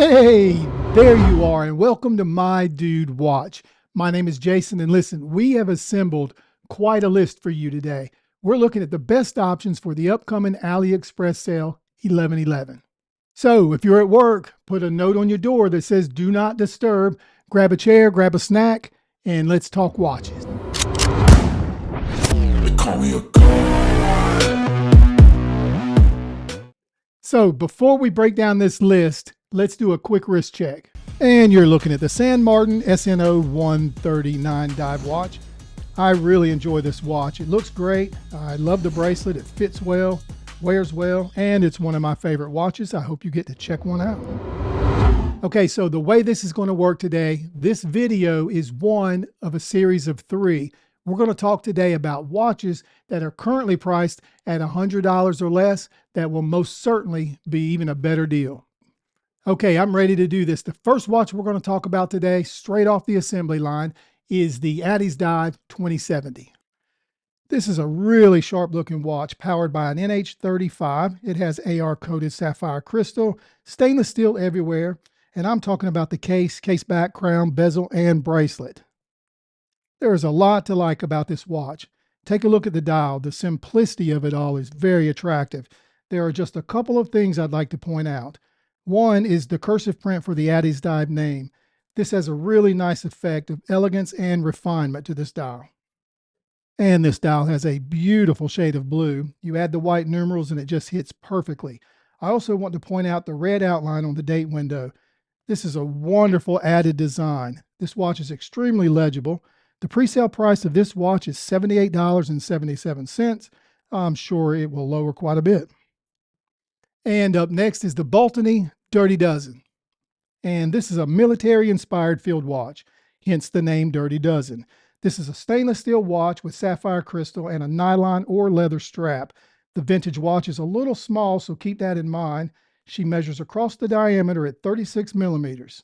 Hey, there you are, and welcome to My Dude Watch. My name is Jason, and listen, we have assembled quite a list for you today. We're looking at the best options for the upcoming AliExpress sale 11/11. So if you're at work, put a note on your door that says "Do not disturb." Grab a chair, grab a snack, and let's talk watches. They call me a god. So before we break down this list, let's do a quick wrist check. And you're looking at the Martin SN0139 dive watch. I really enjoy this watch. It looks great. I love the bracelet. It fits well, wears well, and it's one of my favorite watches. I hope you get to check one out. Okay, so the way this is going to work today, this video is one of a series of 3. We're going to talk today about watches that are currently priced at $100 or less that will most certainly be even a better deal. Okay, I'm ready to do this. The first watch we're going to talk about today, straight off the assembly line, is the Addiesdive 2070. This is a really sharp looking watch powered by an NH35. It has AR coated sapphire crystal, stainless steel everywhere, and I'm talking about the case back, crown, bezel, and bracelet. There is a lot to like about this watch. Take a look at the dial. The simplicity of it all is very attractive. There are just a couple of things I'd like to point out. One is the cursive print for the Addiesdive name. This has a really nice effect of elegance and refinement to this dial. And this dial has a beautiful shade of blue. You add the white numerals and it just hits perfectly. I also want to point out the red outline on the date window. This is a wonderful added design. This watch is extremely legible. The pre-sale price of this watch is $78.77. I'm sure it will lower quite a bit. And up next is the Baltany Dirty Dozen. And this is a military-inspired field watch, hence the name Dirty Dozen. This is a stainless steel watch with sapphire crystal and a nylon or leather strap. The vintage watch is a little small, so keep that in mind. She measures across the diameter at 36 millimeters.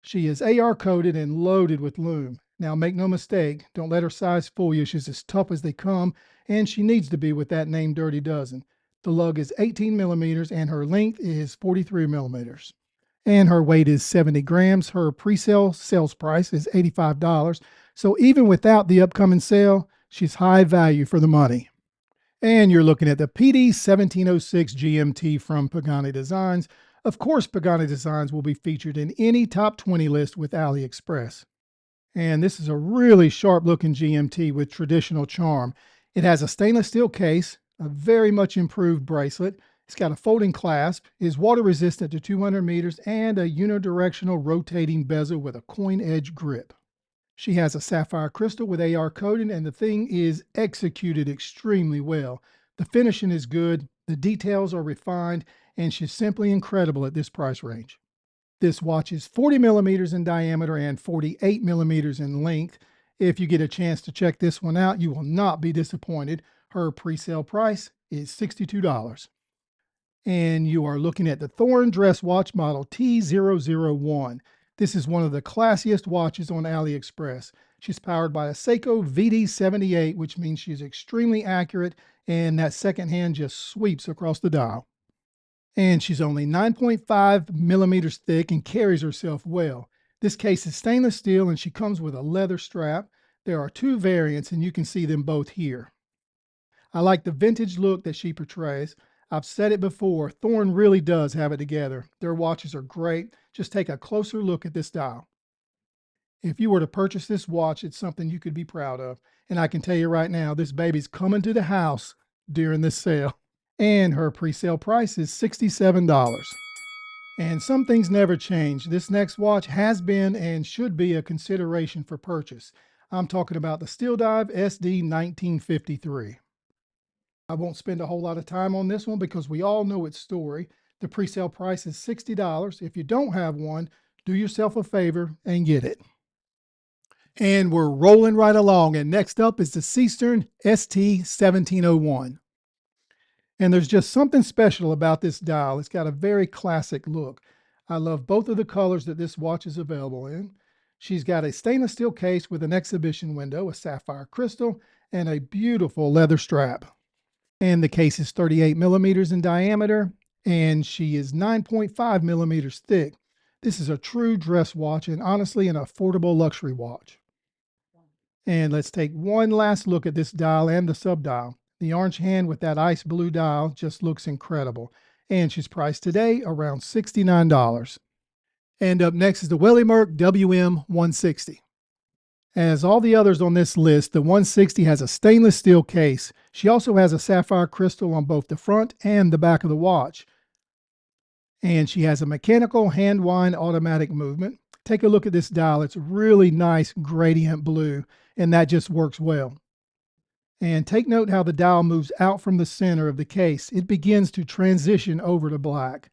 She is AR coated and loaded with lume. Now make no mistake, don't let her size fool you. She's as tough as they come, and she needs to be with that name Dirty Dozen. The lug is 18 millimeters and her length is 43 millimeters. And her weight is 70 grams. Her pre-sale sales price is $85. So even without the upcoming sale, she's high value for the money. And you're looking at the PD1706 GMT from Pagani Designs. Of course, Pagani Designs will be featured in any top 20 list with AliExpress. And this is a really sharp looking GMT with traditional charm. It has a stainless steel case, a very much improved bracelet. It's got a folding clasp, is water resistant to 200 meters, and a unidirectional rotating bezel with a coin edge grip. She has a sapphire crystal with AR coating, and the thing is executed extremely well. The finishing is good, the details are refined, and she's simply incredible at this price range. This watch is 40 millimeters in diameter and 48 millimeters in length. If you get a chance to check this one out, you will not be disappointed. Her pre-sale price is $62. And you are looking at the Thorn dress watch model T001. This is one of the classiest watches on AliExpress. She's powered by a Seiko VD78, which means she's extremely accurate, and that second hand just sweeps across the dial. And she's only 9.5 millimeters thick and carries herself well. This case is stainless steel and she comes with a leather strap. There are 2 variants and you can see them both here. I like the vintage look that she portrays. I've said it before, Thorn really does have it together. Their watches are great. Just take a closer look at this dial. If you were to purchase this watch, it's something you could be proud of. And I can tell you right now, this baby's coming to the house during this sale. And her pre-sale price is $67. And some things never change. This next watch has been and should be a consideration for purchase. I'm talking about the Steeldive SD-1953. I won't spend a whole lot of time on this one because we all know its story. The pre-sale price is $60. If you don't have one, do yourself a favor and get it. And we're rolling right along. And next up is the Seestern ST-1701. And there's just something special about this dial. It's got a very classic look. I love both of the colors that this watch is available in. She's got a stainless steel case with an exhibition window, a sapphire crystal, and a beautiful leather strap. And the case is 38 millimeters in diameter and she is 9.5 millimeters thick. This is a true dress watch and honestly an affordable luxury watch. And let's take one last look at this dial and the sub-dial. The orange hand with that ice blue dial just looks incredible. And she's priced today around $69. And up next is the Welly Merck WM160. As all the others on this list, the 160 has a stainless steel case. She also has a sapphire crystal on both the front and the back of the watch. And she has a mechanical hand wind automatic movement. Take a look at this dial. It's really nice gradient blue, and that just works well. And take note how the dial moves out from the center of the case. It begins to transition over to black.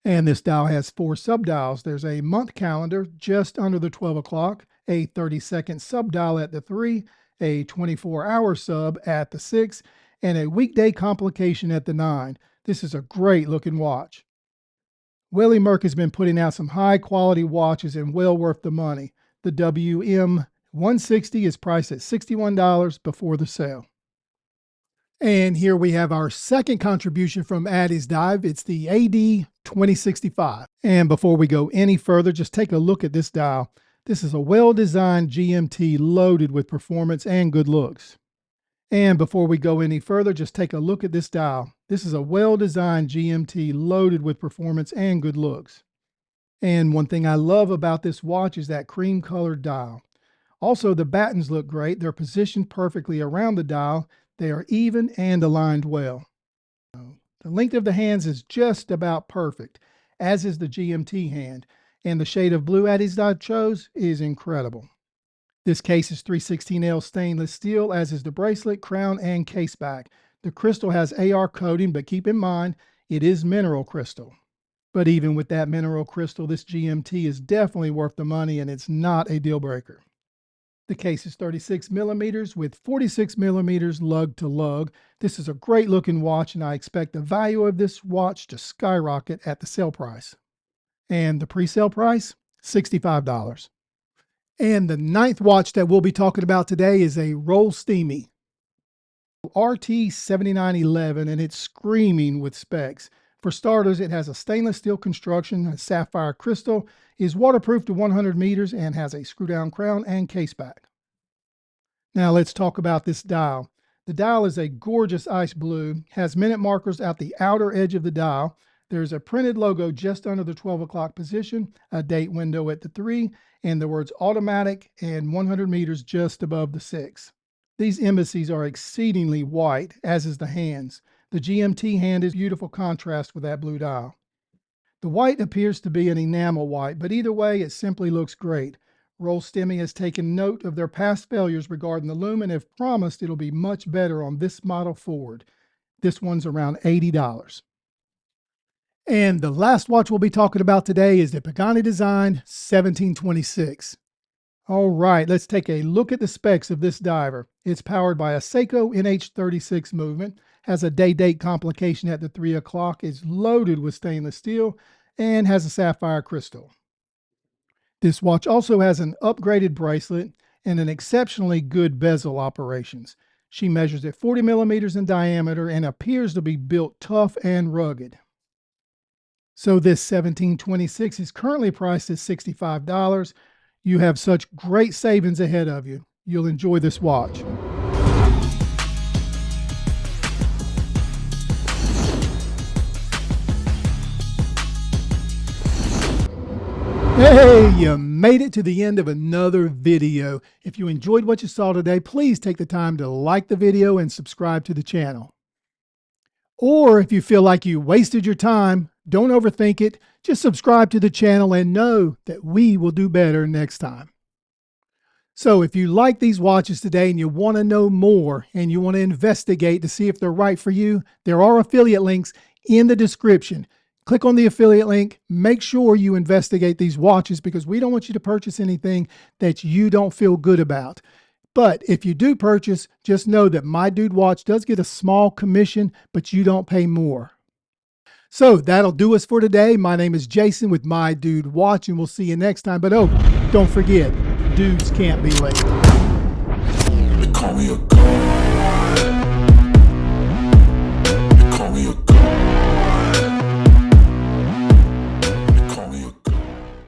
And this dial has 4 sub-dials. There's a month calendar just under the 12 o'clock, a 30-second sub-dial at the 3, a 24-hour sub at the 6, and a weekday complication at the 9. This is a great looking watch. Welly Merck has been putting out some high quality watches and well worth the money. The WM160 is priced at $61 before the sale. And here we have our second contribution from Addiesdive. It's the AD-2065. And before we go any further, just take a look at this dial. This is a well-designed GMT loaded with performance and good looks. And before we go any further, just take a look at this dial. This is a well-designed GMT loaded with performance and good looks. And one thing I love about this watch is that cream-colored dial. Also, the battens look great. They're positioned perfectly around the dial. They are even and aligned well. The length of the hands is just about perfect, as is the GMT hand, and the shade of blue Addiesdive chose is incredible. This case is 316L stainless steel, as is the bracelet, crown, and case back. The crystal has AR coating, but keep in mind, it is mineral crystal. But even with that mineral crystal, this GMT is definitely worth the money, and it's not a deal breaker. The case is 36 millimeters with 46 millimeters lug to lug. This is a great looking watch, and I expect the value of this watch to skyrocket at the sale price. And the pre-sale price, $65. And the 9th watch that we'll be talking about today is a Rollstimi RT7911, and it's screaming with specs. For starters, it has a stainless steel construction, a sapphire crystal, is waterproof to 100 meters, and has a screw-down crown and case back. Now let's talk about this dial. The dial is a gorgeous ice blue, has minute markers at the outer edge of the dial. There's a printed logo just under the 12 o'clock position, a date window at the 3, and the words automatic and 100 meters just above the 6. These embassies are exceedingly white, as is the hands. The GMT hand is beautiful contrast with that blue dial. The white appears to be an enamel white, but either way, it simply looks great. Rollstimi has taken note of their past failures regarding the lume and have promised it'll be much better on this model forward. This one's around $80. And the last watch we'll be talking about today is the Pagani Design 1726. All right, let's take a look at the specs of this diver. It's powered by a Seiko NH36 movement, has a day-date complication at the 3 o'clock, is loaded with stainless steel, and has a sapphire crystal. This watch also has an upgraded bracelet and an exceptionally good bezel operations. She measures at 40 millimeters in diameter and appears to be built tough and rugged. So this 1726 is currently priced at $65. You have such great savings ahead of you. You'll enjoy this watch. Hey, you made it to the end of another video. If you enjoyed what you saw today, please take the time to like the video and subscribe to the channel. Or if you feel like you wasted your time, don't overthink it. Just subscribe to the channel and know that we will do better next time. So if you like these watches today and you want to know more and you want to investigate to see if they're right for you, there are affiliate links in the description. Click on the affiliate link. Make sure you investigate these watches because we don't want you to purchase anything that you don't feel good about. But if you do purchase, just know that My Dude Watch does get a small commission, but you don't pay more. So that'll do us for today. My name is Jason with My Dude Watch, and we'll see you next time. But oh, don't forget, dudes can't be late. They call me a god.